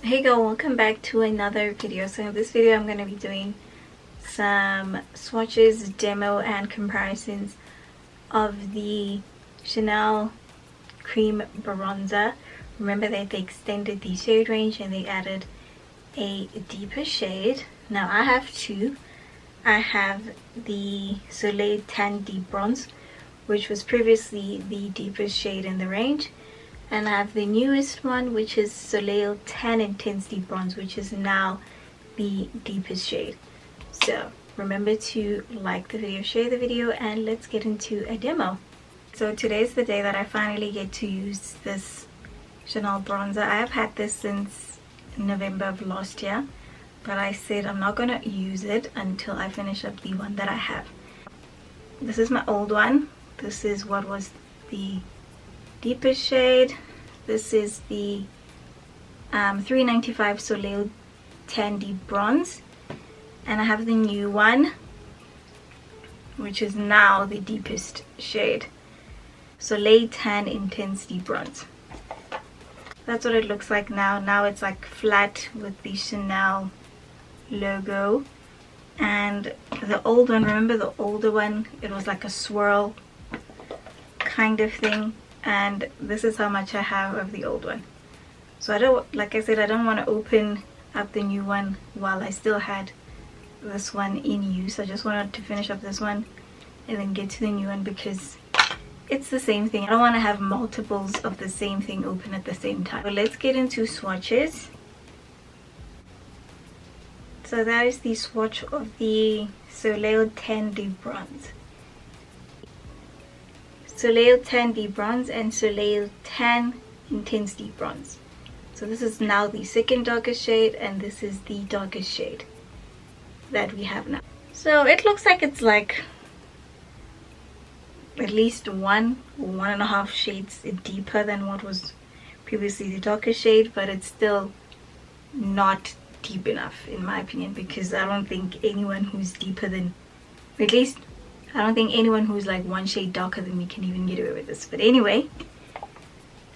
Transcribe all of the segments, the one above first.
Hey girl, welcome back to another video. So in this video I'm going to be doing some swatches, demo and comparisons of the Chanel cream bronzer. Remember that they extended the shade range and they added a deeper shade. Now I have two. I have the Soleil Tan Deep Bronze, which was previously the deepest shade in the range, and I have the newest one, which is Soleil Tan Intense Deep Bronze, which is now the deepest shade. So remember to like the video, share the video, and let's get into a demo. So today's the day that I finally get to use this Chanel bronzer. I have had this since November of last year, but I said I'm not gonna use it until I finish up the one that I have. This is my old one. This is what was the deepest shade. This is the 395 Soleil Tan Deep Bronze, and I have the new one, which is now the deepest shade, Soleil Tan Intense Deep Bronze. That's what it looks like now. Now it's like flat with the Chanel logo. And the old one, remember the older one, it was like a swirl kind of thing, and this is how much I have of the old one. So I don't, like I said, I don't want to open up the new one while I still had this one in use. I just wanted to finish up this one and then get to the new one because it's the same thing. I don't want to have multiples of the same thing open at the same time. So let's get into swatches. So that is the swatch of the Soleil Tan Deep Bronze. Soleil Tan Deep Bronze and Soleil Tan Intense Deep Bronze. So this is now the second darkest shade, and this is the darkest shade that we have now. So it looks like it's like at least 1.5 shades deeper than what was previously the darkest shade, but it's still not deep enough in my opinion, because I don't think anyone who's deeper than, at least I don't think anyone who's like one shade darker than me can even get away with this. But anyway,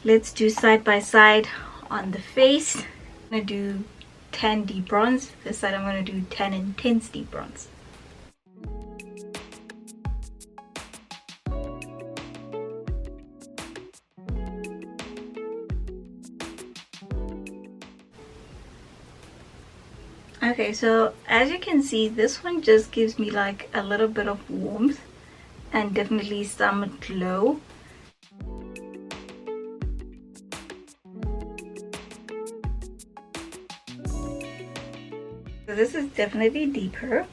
let's do side by side on the face. I'm gonna do Tan Deep Bronze. This side I'm gonna do Tan Intense Deep Bronze. Okay, so as you can see, this one just gives me like a little bit of warmth and definitely some glow. So this is definitely deeper.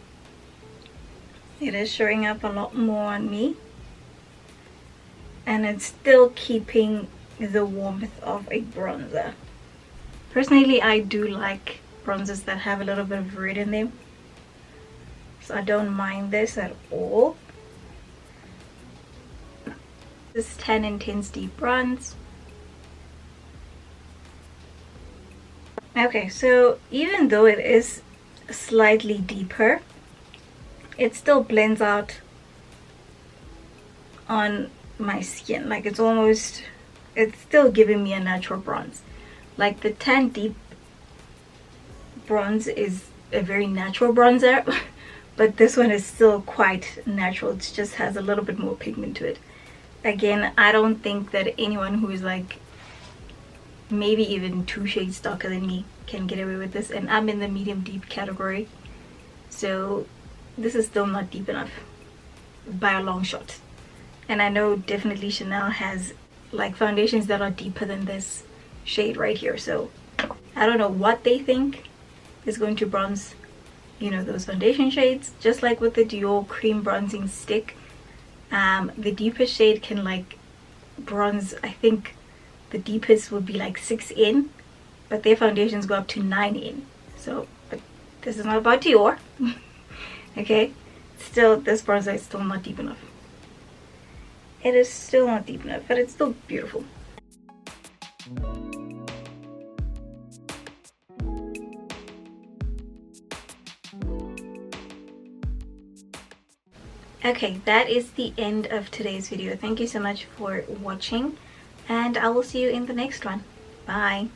It is showing up a lot more on me, and it's still keeping the warmth of a bronzer. Personally, I do like bronzers that have a little bit of red in them, so I don't mind this at all. This is Tan Intense Deep Bronze. Okay, so even though it is slightly deeper, it still blends out on my skin. Like it's still giving me a natural bronze. Like the Tan Deep Bronze is a very natural bronzer, but this one is still quite natural. It just has a little bit more pigment to it. Again, I don't think that anyone who is like maybe even 2 shades darker than me can get away with this, and I'm in the medium deep category, so this is still not deep enough by a long shot. And I know definitely Chanel has like foundations that are deeper than this shade right here, so I don't know what they think is going to bronze, you know, those foundation shades. Just like with the Dior cream bronzing stick, the deepest shade can like bronze, I think the deepest would be like 6 in, but their foundations go up to 9 in. So, but this is not about Dior. Okay, still this bronzer is still not deep enough. It is still not deep enough, but it's still beautiful. Okay, that is the end of today's video. Thank you so much for watching, and I will see you in the next one. Bye.